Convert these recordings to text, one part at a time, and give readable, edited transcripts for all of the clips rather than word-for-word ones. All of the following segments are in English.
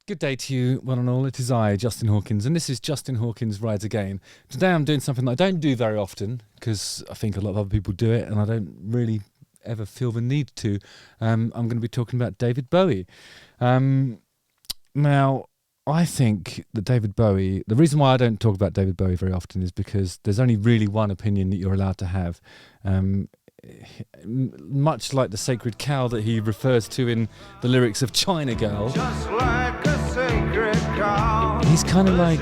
Good day to you, one and all. It is I, Justin Hawkins, and this is Justin Hawkins Rides Again. Today I'm doing something that I don't do very often, because I think a lot of other people do it, and I don't really ever feel the need to. I'm going to be talking about David Bowie. Now, I think that David Bowie, the reason why I don't talk about David Bowie very often is because there's only really one opinion that you're allowed to have. Much like the sacred cow that he refers to in the lyrics of China Girl. Just like a sacred cow. He's kind of like,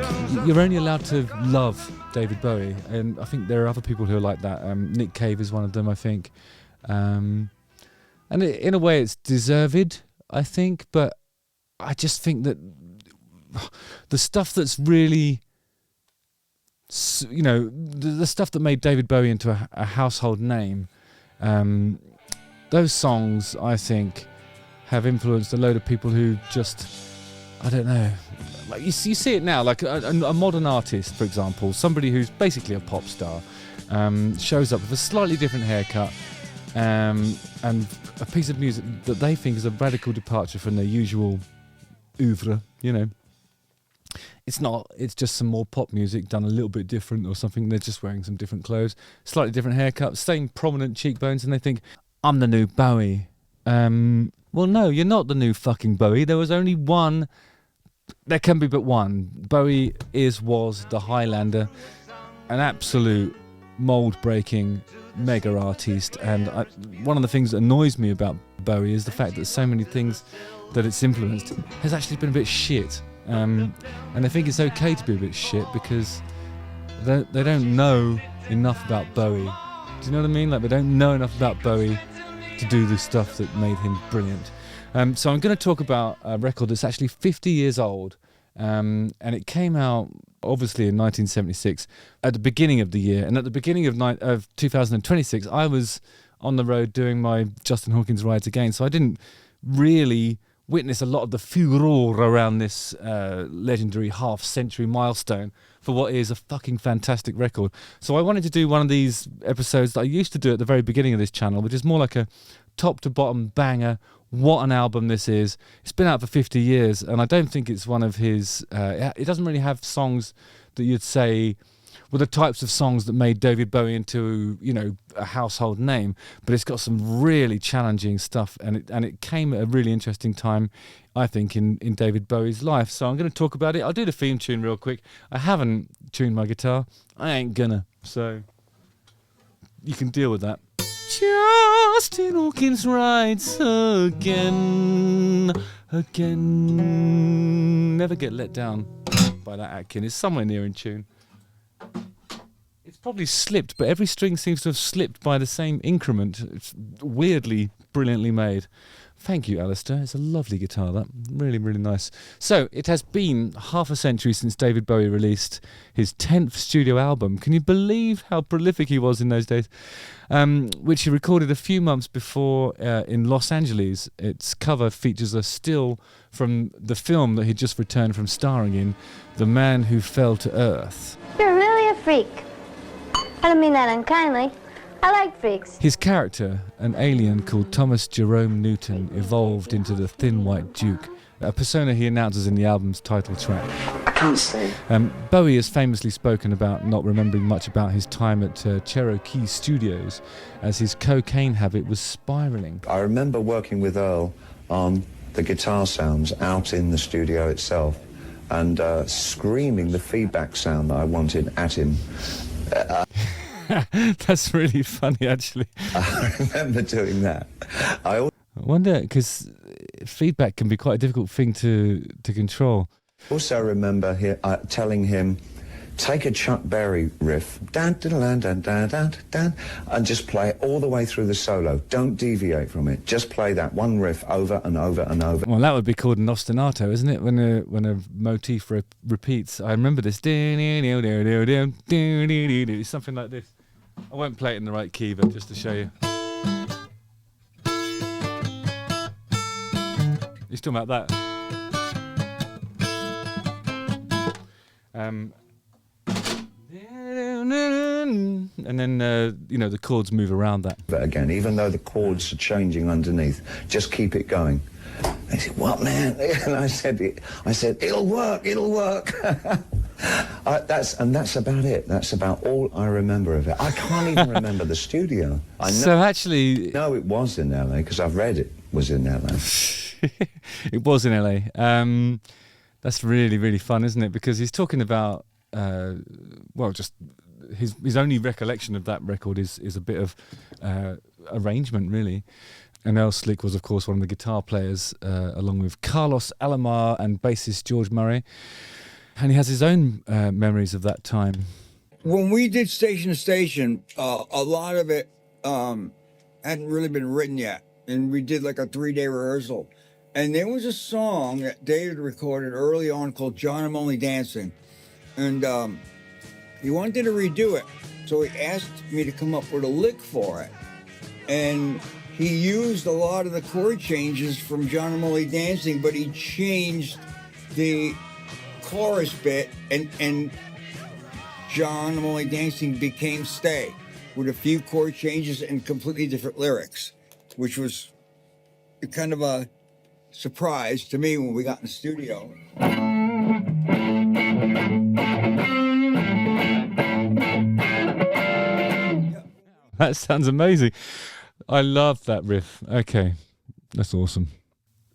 you're only allowed to love David Bowie, and I think there are other people who are like that. Nick Cave is one of them, I think. And in a way it's deserved, I think, but I just think that the stuff that's really, you know, the stuff that made David Bowie into a household name, those songs, I think, have influenced a load of people who just, I don't know, like you see it now, like a modern artist, for example, somebody who's basically a pop star, shows up with a slightly different haircut, and a piece of music that they think is a radical departure from their usual oeuvre, you know. It's not, it's just some more pop music done a little bit different or something. They're just wearing some different clothes, slightly different haircuts, same prominent cheekbones, and they think, I'm the new Bowie. Well, no, you're not the new fucking Bowie. There was only one, there can be but one. Bowie was the Highlander, an absolute mould-breaking mega artist, and one of the things that annoys me about Bowie is the fact that so many things that it's influenced has actually been a bit shit. And I think it's okay to be a bit shit because they don't know enough about Bowie. Do you know what I mean? Like, they don't know enough about Bowie to do the stuff that made him brilliant. So I'm going to talk about a record that's actually 50 years old, and it came out obviously in 1976 at the beginning of the year, and at the beginning of 2026 I was on the road doing my Justin Hawkins Rides Again, so I didn't really witness a lot of the furore around this legendary half-century milestone for what is a fucking fantastic record. So I wanted to do one of these episodes that I used to do at the very beginning of this channel, which is more like a top-to-bottom banger. What an album this is. It's been out for 50 years, and I don't think it's one of his... it doesn't really have songs that you'd say were the types of songs that made David Bowie into, you know, a household name, but it's got some really challenging stuff, and it came at a really interesting time, I think, in David Bowie's life. So I'm going to talk about it. I'll do the theme tune real quick. I haven't tuned my guitar. I ain't gonna, so you can deal with that. Justin Hawkins rides again. Never get let down by that Atkin. It's somewhere near in tune. It's probably slipped, but every string seems to have slipped by the same increment. It's weirdly, brilliantly made. Thank you, Alistair. It's a lovely guitar, that. Really, really nice. So, it has been half a century since David Bowie released his 10th studio album. Can you believe how prolific he was in those days? Which he recorded a few months before in Los Angeles. Its cover features a still from the film that he'd just returned from starring in, The Man Who Fell to Earth. You're really a freak. I don't mean that unkindly. I like freaks. His character, an alien called Thomas Jerome Newton, evolved into the Thin White Duke, a persona he announces in the album's title track. I can't stay. Bowie has famously spoken about not remembering much about his time at Cherokee Studios, as his cocaine habit was spiralling. I remember working with Earl on the guitar sounds out in the studio itself, and screaming the feedback sound that I wanted at him. That's really funny, actually. I remember doing that. I wonder, because feedback can be quite a difficult thing to control. Also remember telling him, take a Chuck Berry riff, dan, dan, dan, dan, dan, dan, and just play it all the way through the solo. Don't deviate from it. Just play that one riff over and over and over. Well, that would be called an ostinato, isn't it? When a motif repeats. I remember this. Something like this. I won't play it in the right key, but just to show you. You're talking about that? and then the chords move around that. But again, even though the chords are changing underneath, just keep it going. They said, "What, man?" And I said, "It'll work. That's about it. That's about all I remember of it. I can't even remember the studio. I know, So actually, no, it was in LA because I've read it was in LA. it was in LA. That's really, really fun, isn't it? Because he's talking about, just his only recollection of that record is a bit of arrangement, really. And Earl Slick was, of course, one of the guitar players, along with Carlos Alomar and bassist George Murray. And he has his own memories of that time. When we did Station to Station, a lot of it hadn't really been written yet. And we did like a 3-day rehearsal. And there was a song that David recorded early on called John, I'm Only Dancing. And he wanted to redo it. So he asked me to come up with a lick for it. And he used a lot of the chord changes from John, I'm Only Dancing, but he changed the chorus bit, and John, I'm Only Dancing became Stay, with a few chord changes and completely different lyrics, which was kind of a surprise to me when we got in the studio. That sounds amazing. I love that riff. Okay, that's awesome.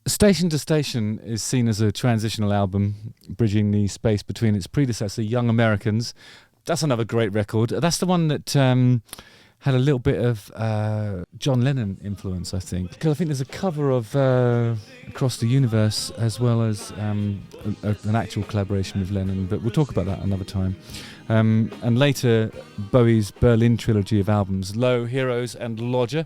Station to Station is seen as a transitional album, bridging the space between its predecessor, Young Americans. That's another great record. That's the one that had a little bit of John Lennon influence, I think. Because I think there's a cover of Across the Universe as well as an actual collaboration with Lennon, but we'll talk about that another time. And later, Bowie's Berlin trilogy of albums, Low, Heroes and Lodger.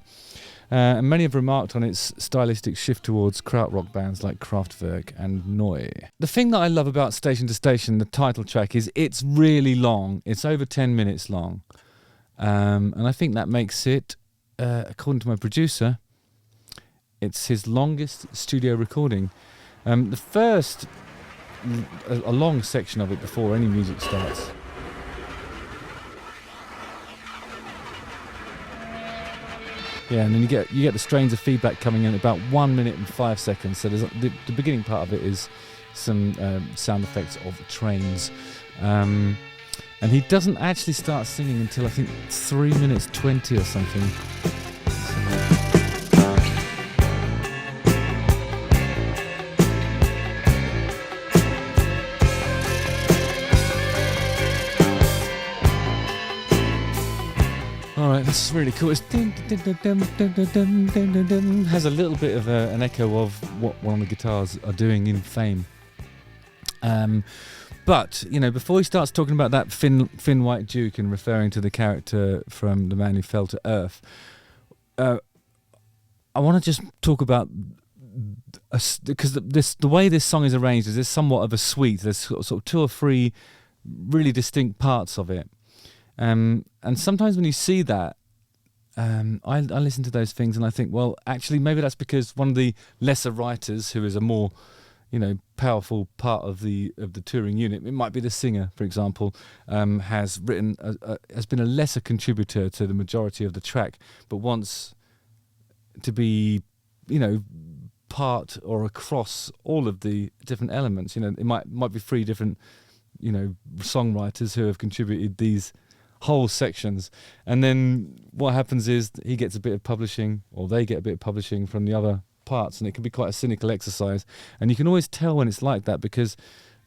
And many have remarked on its stylistic shift towards krautrock bands like Kraftwerk and Neu. The thing that I love about Station to Station, the title track, is it's really long. It's over 10 minutes long. And I think that makes it, according to my producer, it's his longest studio recording. The first, a long section of it before any music starts. Yeah, and then you get the strains of feedback coming in at about 1 minute and 5 seconds. So there's the beginning part of it is some sound effects of trains. And he doesn't actually start singing until I think 3 minutes 20 or something. Alright, this is really cool. It's has a little bit of an echo of what one of the guitars are doing in Fame. But, before he starts talking about that thin white Duke and referring to the character from The Man Who Fell to Earth, I want to just talk about, because the way this song is arranged is there's somewhat of a suite. There's sort of 2 or 3 really distinct parts of it. And sometimes when you see that, I listen to those things and I think, well, actually, maybe that's because one of the lesser writers, who is a more, powerful part of the touring unit, it might be the singer, for example, has been a lesser contributor to the majority of the track, but wants to be, part or across all of the different elements. It might be 3 different, songwriters who have contributed these whole sections, and then what happens is he gets a bit of publishing, or they get a bit of publishing from the other parts, and it can be quite a cynical exercise. And you can always tell when it's like that because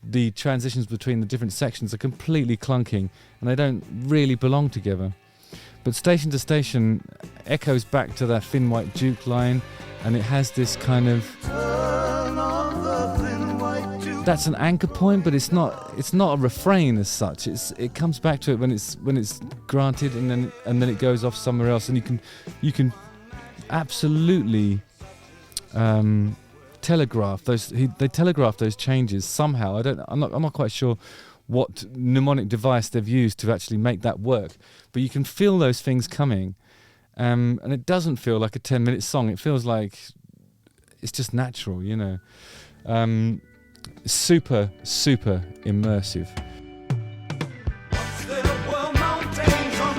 the transitions between the different sections are completely clunking and they don't really belong together. But Station to Station echoes back to that Thin White Duke line, and it has this kind of, that's an anchor point, but it's not a refrain as such. It comes back to it when it's granted, and then it goes off somewhere else, and you can absolutely telegraph those. They telegraph those changes somehow. I'm not quite sure what mnemonic device they've used to actually make that work, but you can feel those things coming, and it doesn't feel like a 10-minute song. It feels like it's just natural, super, super immersive. There were mountains on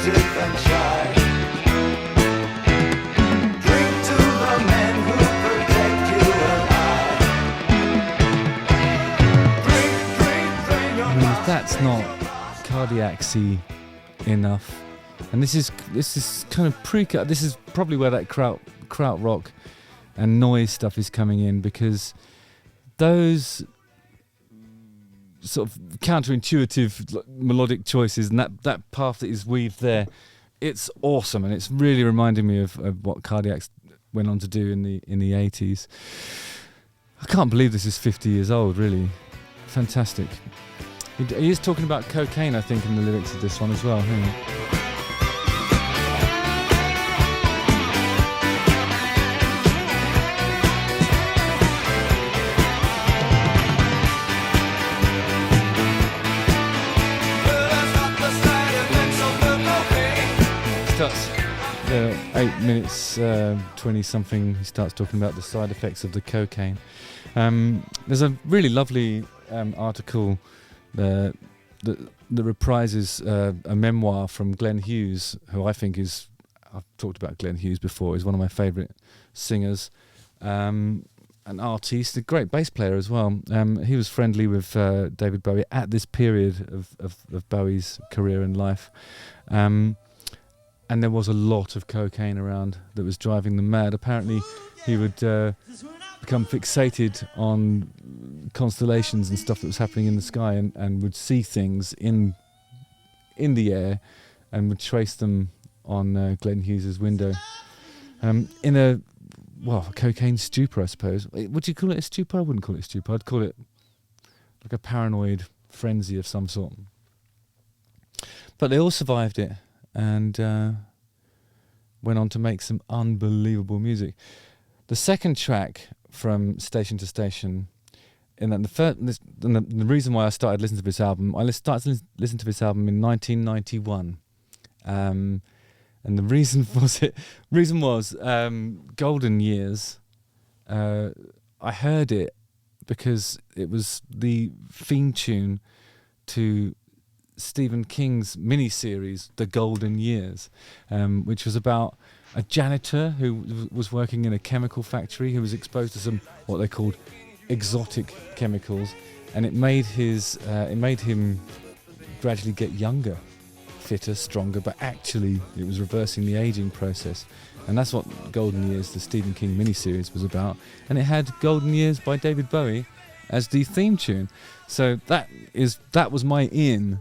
elusive and shy. Drink to the men who protect you and I. Drink your I mean, if that's not cardiac-y enough, and this is kind of this is probably where that krautrock and noise stuff is coming in, because those sort of counterintuitive melodic choices and that path that is weaved there, it's awesome, and it's really reminding me of what Cardiacs went on to do in the 80s. I can't believe this is 50 years old, really. Fantastic. He is talking about cocaine, I think, in the lyrics of this one as well. Starts 8 minutes 20 something. He starts talking about the side effects of the cocaine. There's a really lovely article that reprises a memoir from Glenn Hughes, who I think is, I've talked about Glenn Hughes before, he's one of my favourite singers, an artiste, a great bass player as well. He was friendly with David Bowie at this period of Bowie's career and life. And there was a lot of cocaine around that was driving them mad. Apparently he would become fixated on constellations and stuff that was happening in the sky, and would see things in the air and would trace them on Glenn Hughes's window. In a cocaine stupor, I suppose. Would you call it a stupor? I wouldn't call it a stupor. I'd call it like a paranoid frenzy of some sort. But they all survived it, and went on to make some unbelievable music. The second track from Station to Station, and then the reason why I started listening to this album, I started listening to this album in 1991, and the reason was Golden Years. I heard it because it was the theme tune to Stephen King's mini-series, The Golden Years, which was about a janitor who was working in a chemical factory who was exposed to some what they called exotic chemicals, and it made him gradually get younger, fitter, stronger, but actually it was reversing the aging process. And that's what Golden Years, the Stephen King mini-series, was about. And it had Golden Years by David Bowie as the theme tune. So that was my in.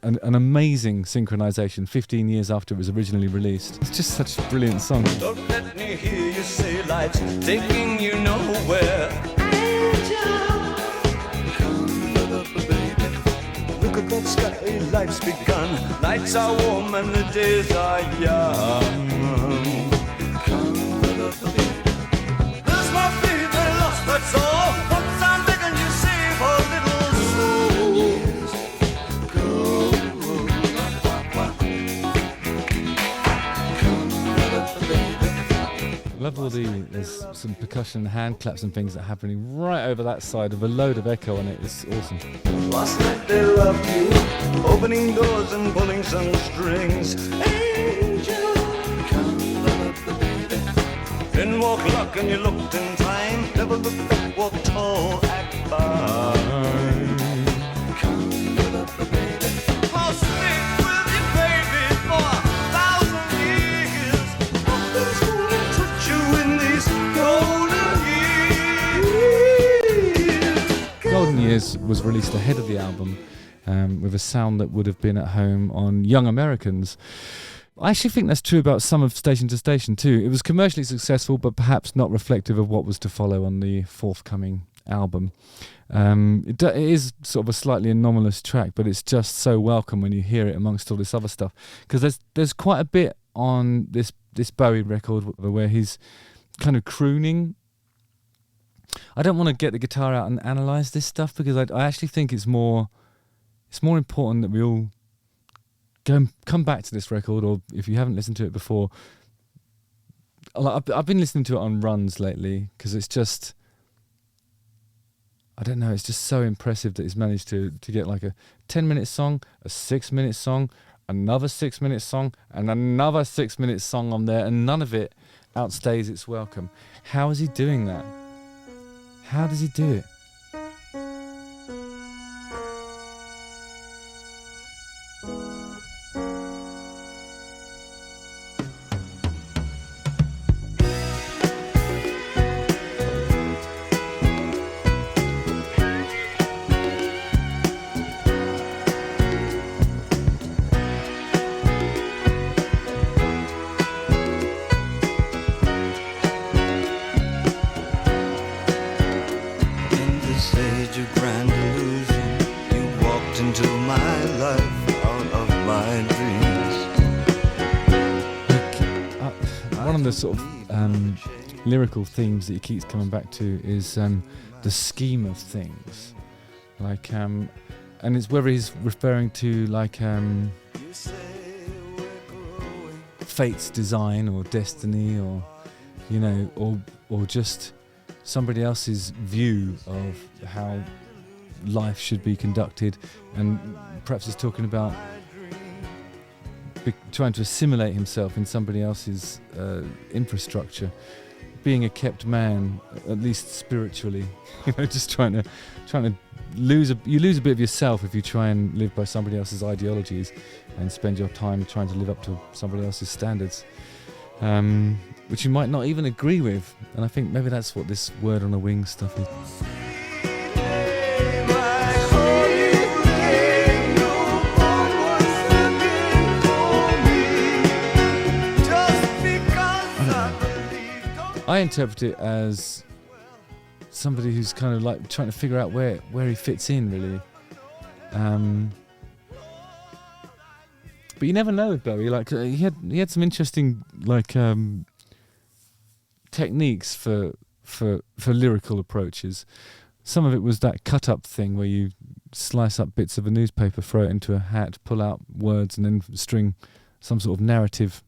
An amazing synchronization 15 years after it was originally released. It's just such a brilliant song. Don't let me hear you say life's taking you nowhere. Angel, come up, baby. Look at that sky, life's begun. Nights are warm and the days are young. Come up, baby. There's my feet that lost, that's all. Once I'm begging you, save a little soul. I love there's some percussion, hand claps and things that are happening right over that side with a load of echo on it. It's awesome. Last night they loved you, opening doors and pulling some strings. Angel, come up, baby. Then walk luck and you looked in time. Never looked back, walk tall, act fine. Come up, baby. I'll stick with you, baby, for 1,000 years. Nothing's gonna touch you in these golden years. Golden Years was released ahead of the album, with a sound that would have been at home on Young Americans. I actually think that's true about some of Station to Station too. It was commercially successful, but perhaps not reflective of what was to follow on the forthcoming album. It is sort of a slightly anomalous track, but it's just so welcome when you hear it amongst all this other stuff. Because there's quite a bit on this Bowie record where he's kind of crooning. I don't want to get the guitar out and analyse this stuff, because I actually think it's more important that we all come back to this record, or if you haven't listened to it before, I've been listening to it on runs lately, because it's just, I don't know, it's just so impressive that he's managed to get like a 10-minute song, a 6-minute song, another 6-minute song, and another 6-minute song on there, and none of it outstays its welcome. How is he doing that? How does he do it? Sort of lyrical themes that he keeps coming back to is the scheme of things, like and it's whether he's referring to like fate's design or destiny, or you know, or just somebody else's view of how life should be conducted, and perhaps he's talking about trying to assimilate himself in somebody else's infrastructure, being a kept man, at least spiritually. You know, just trying to lose a bit of yourself if you try and live by somebody else's ideologies and spend your time trying to live up to somebody else's standards, which you might not even agree with. And I think maybe that's what this word on a wing stuff is. I interpret it as somebody who's kind of like trying to figure out where he fits in, really. But you never know with Bowie. Like he had some interesting like techniques for lyrical approaches. Some of it was that cut up thing where you slice up bits of a newspaper, throw it into a hat, pull out words, and then string some sort of narrative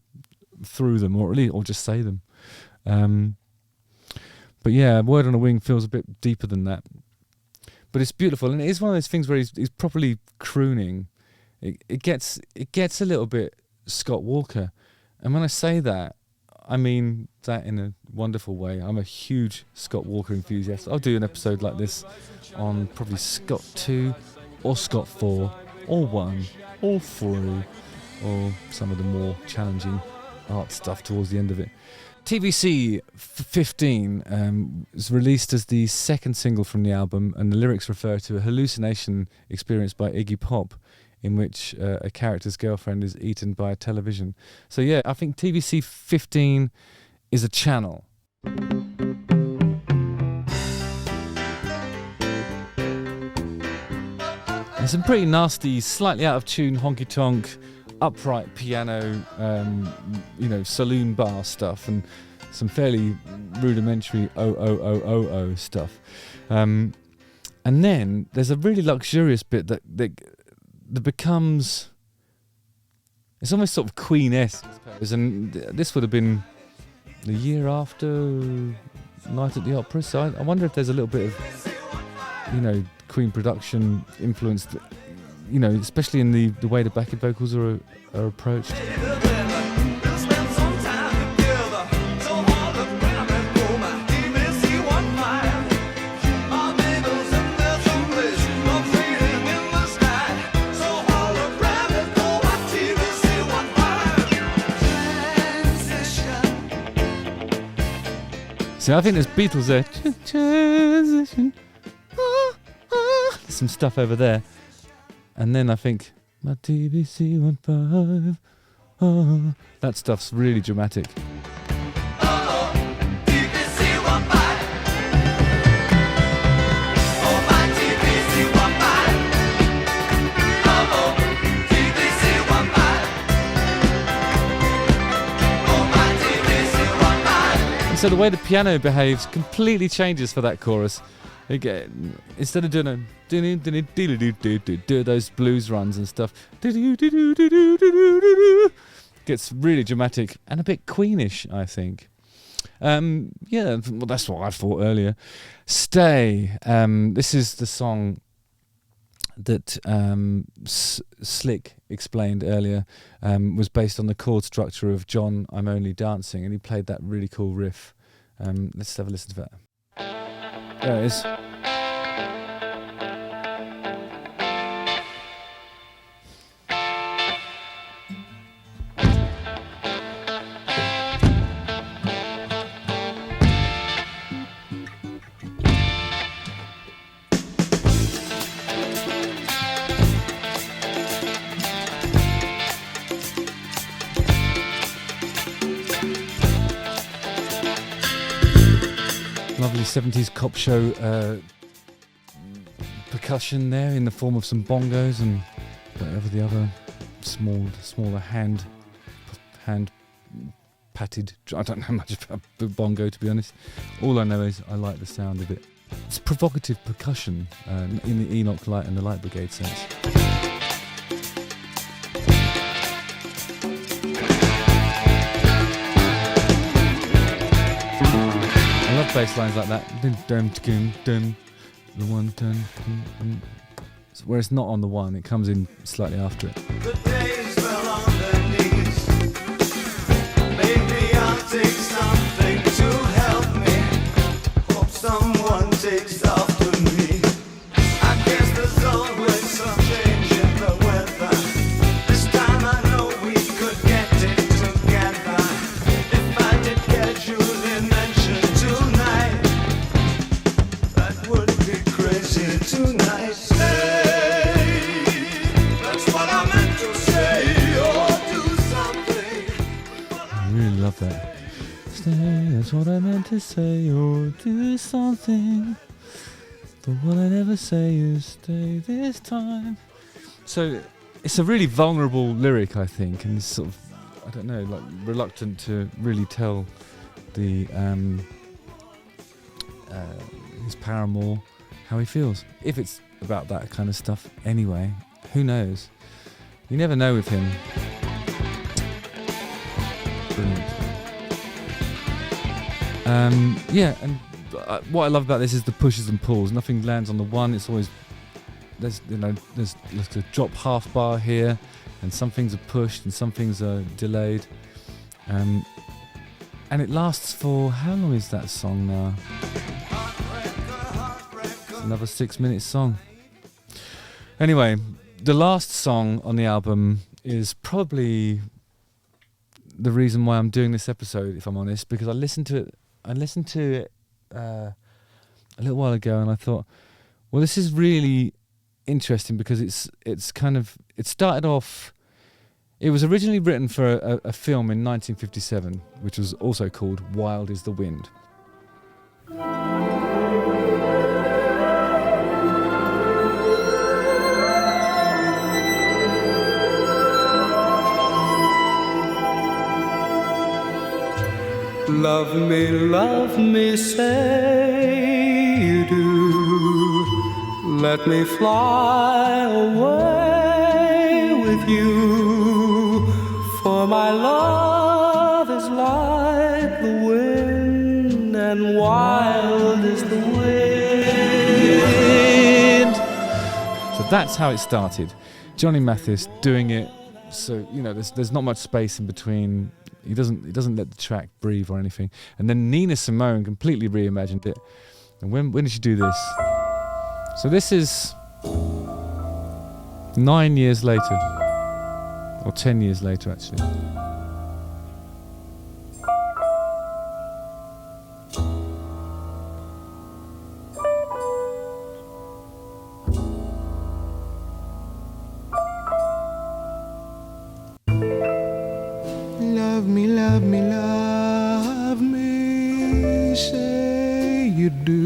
through them, or just say them. But yeah, Word on a Wing feels a bit deeper than that. But it's beautiful, and it is one of those things where he's properly crooning. It gets a little bit Scott Walker, and when I say that, I mean that in a wonderful way. I'm a huge Scott Walker enthusiast. I'll do an episode like this on probably Scott 2 or Scott 4 or 1 or 3 or some of the more challenging art stuff towards the end of it. TVC 15 was released as the second single from the album, and the lyrics refer to a hallucination experienced by Iggy Pop, in which a character's girlfriend is eaten by a television. So yeah, I think TVC 15 is a channel. There's some pretty nasty, slightly out of tune, honky-tonk, upright piano, saloon bar stuff, and some fairly rudimentary stuff. And then there's a really luxurious bit that becomes, it's almost sort of Queen-esque. And this would have been the year after Night at the Opera, so I wonder if there's a little bit of, Queen production influence, especially in the way the backing vocals are approached. So I think there's Beatles there. Transition. Some stuff over there. And then I think, my TVC 15. That stuff's really dramatic. So the way the piano behaves completely changes for that chorus. Instead of doing those blues runs and stuff, gets really dramatic and a bit Queenish, I think. Well, that's what I thought earlier. Stay. This is the song that Slick explained earlier was based on the chord structure of John, I'm Only Dancing, and he played that really cool riff. Let's have a listen to that. There it is. Lovely 70s cop show percussion there in the form of some bongos and whatever the other smaller hand patted. I don't know much about bongo, to be honest. All I know is I like the sound of it. It's provocative percussion in the Enoch Light and the Light Brigade sense. I love bass lines like that. The one dun, where it's not on the one, it comes in slightly after it. The days fell on their knees. Maybe I'll take something to help me. Hope someone takes after me. I guess there's always some change in the weather. This time I know we could get it together. If I did casually mention tonight, that would be crazy tonight. That's what I meant to say, or do something. I really love that. Stay, that's what I meant to say, or do something. But what I never say is stay this time. So it's a really vulnerable lyric, I think, and it's sort of, I don't know, like reluctant to really tell the his paramour how he feels. If it's about that kind of stuff anyway, who knows? You never know with him. Brilliant. Yeah, and what I love about this is the pushes and pulls. Nothing lands on the one. It's always there's a drop half bar here, and some things are pushed and some things are delayed. And it lasts for, how long is that song now? It's another 6-minute song. Anyway, the last song on the album is probably the reason why I'm doing this episode, if I'm honest, because I listened to it a little while ago, and I thought, well, this is really interesting because it's kind of, it started off, it was originally written for a film in 1957, which was also called Wild is the Wind. Love me, say you do. Let me fly away with you, for my love is like the wind, and wild is the wind. So that's how it started. Johnny Mathis doing it, so you know there's not much space in between. He doesn't let the track breathe or anything. And then Nina Simone completely reimagined it. And when did she do this? So this is 9 years later, or 10 years later actually. Love me, say you do.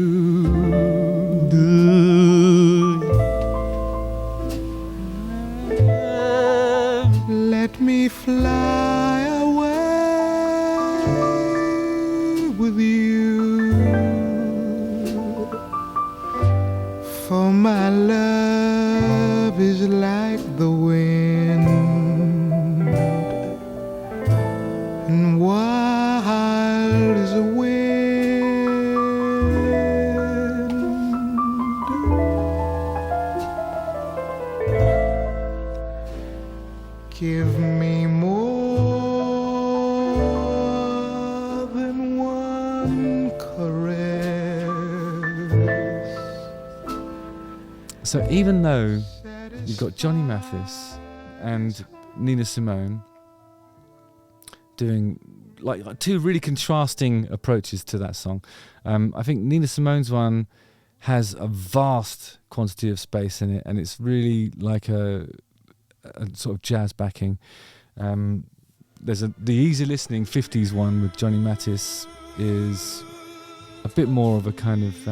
Let me fly away with you, for my love is like the wind, and wild is the wind. So even though you've got Johnny Mathis and Nina Simone doing like two really contrasting approaches to that song, I think Nina Simone's one has a vast quantity of space in it, and it's really like a sort of jazz backing. There's the easy listening 50s one with Johnny Mathis is a bit more of a kind of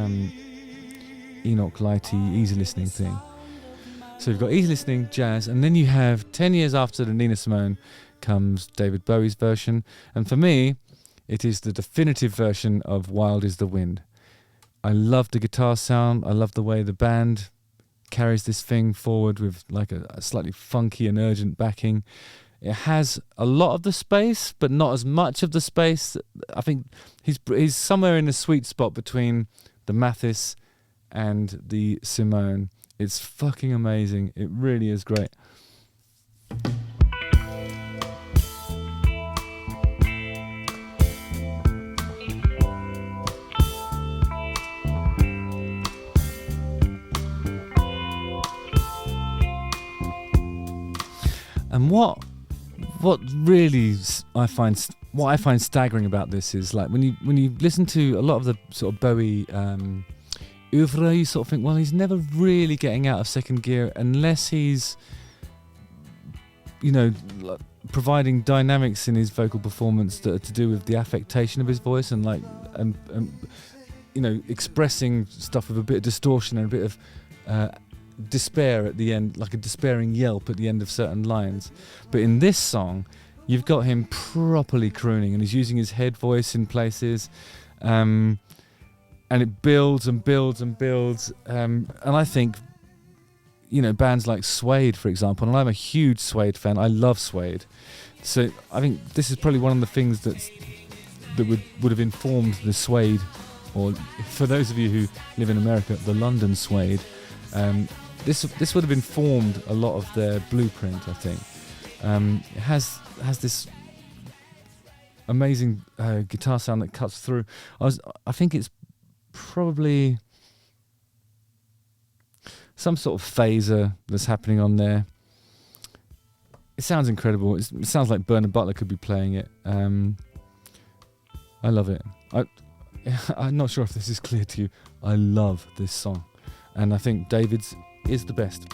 Enoch Lighty easy listening thing. So you've got easy listening jazz, and then you have 10 years after the Nina Simone comes David Bowie's version, and for me it is the definitive version of Wild is the Wind. I love the guitar sound. I love the way the band carries this thing forward with like a slightly funky and urgent backing. It has a lot of the space, but not as much of the space. I think he's somewhere in the sweet spot between the Mathis and the Simone. It's fucking amazing. It really is great. And what really I find staggering about this is like when you listen to a lot of the sort of Bowie oeuvre, you sort of think, well, he's never really getting out of second gear unless he's, you know, providing dynamics in his vocal performance that are to do with the affectation of his voice and like and you know, expressing stuff with a bit of distortion and a bit of despair at the end, like a despairing yelp at the end of certain lines. But in this song you've got him properly crooning, and he's using his head voice in places, and it builds and builds and builds, and I think, you know, bands like Suede, for example, and I'm a huge Suede fan, I love Suede, so I think this is probably one of the things that would have informed the Suede, or for those of you who live in America, the London Suede. This would have informed a lot of their blueprint, I think. It has this amazing guitar sound that cuts through. I think it's probably some sort of phaser that's happening on there. It sounds incredible. It sounds like Bernard Butler could be playing it. I love it. I'm not sure if this is clear to you. I love this song, and I think David's is the best.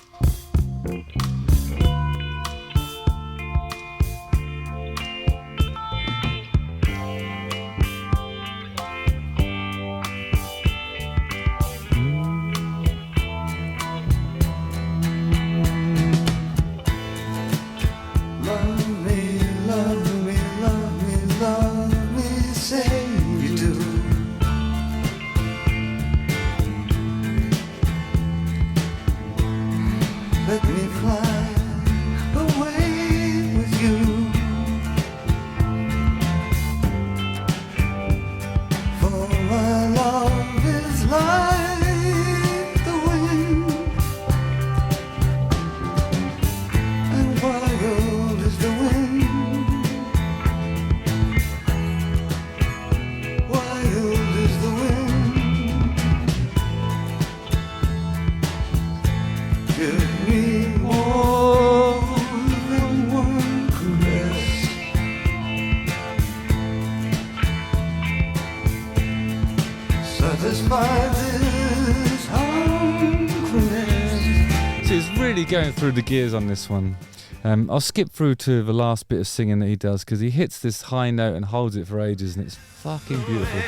Going through the gears on this one. I'll skip through to the last bit of singing that he does, because he hits this high note and holds it for ages, and it's fucking beautiful.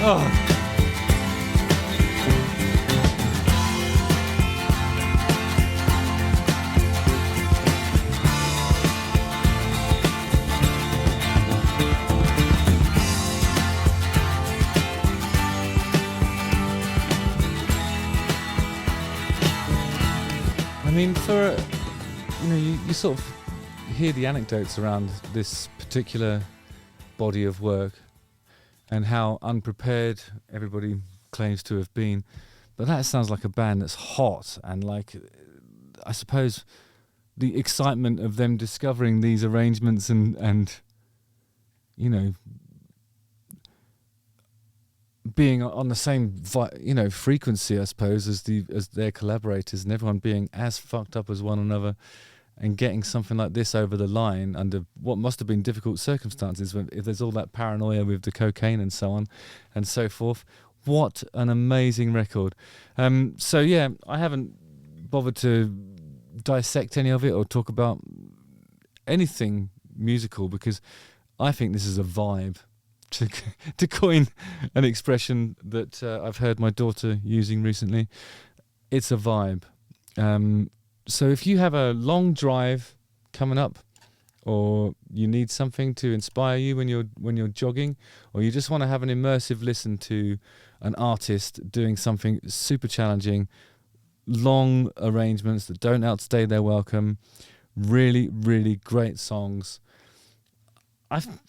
Oh. I mean, for you sort of hear the anecdotes around this particular body of work and how unprepared everybody claims to have been, but that sounds like a band that's hot and like I suppose the excitement of them discovering these arrangements and you know, being on the same frequency, I suppose, as their collaborators, and everyone being as fucked up as one another, and getting something like this over the line under what must have been difficult circumstances, if there's all that paranoia with the cocaine and so on and so forth. What an amazing record. So yeah, I haven't bothered to dissect any of it or talk about anything musical, because I think this is a vibe, to coin an expression that I've heard my daughter using recently. It's a vibe. So if you have a long drive coming up, or you need something to inspire you when you're jogging, or you just want to have an immersive listen to an artist doing something super challenging, long arrangements that don't outstay their welcome, really, really great songs.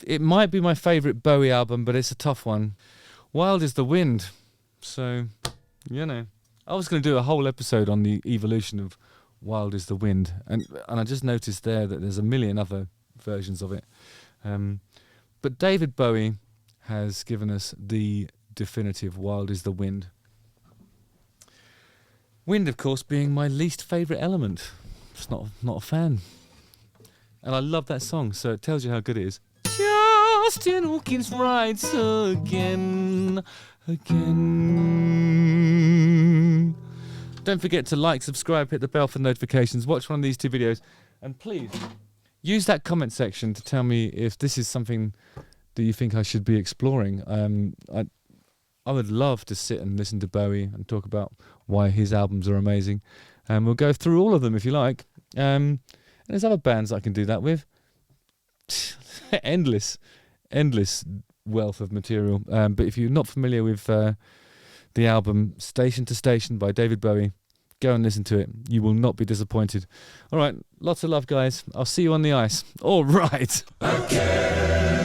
It might be my favourite Bowie album, but it's a tough one. Wild is the Wind. So, I was going to do a whole episode on the evolution of Wild is the Wind, and I just noticed there that there's a million other versions of it. But David Bowie has given us the definitive Wild is the Wind. Wind, of course, being my least favourite element. Just not a fan. And I love that song, so it tells you how good it is. Justin Hawkins writes again. Don't forget to like, subscribe, hit the bell for notifications, watch one of these 2 videos, and please use that comment section to tell me if this is something that you think I should be exploring. I would love to sit and listen to Bowie and talk about why his albums are amazing. And we'll go through all of them if you like. And there's other bands I can do that with. endless wealth of material. But if you're not familiar with the album Station to Station by David Bowie, go and listen to it. You will not be disappointed. All right, lots of love, guys. I'll see you on the ice. All right. Okay.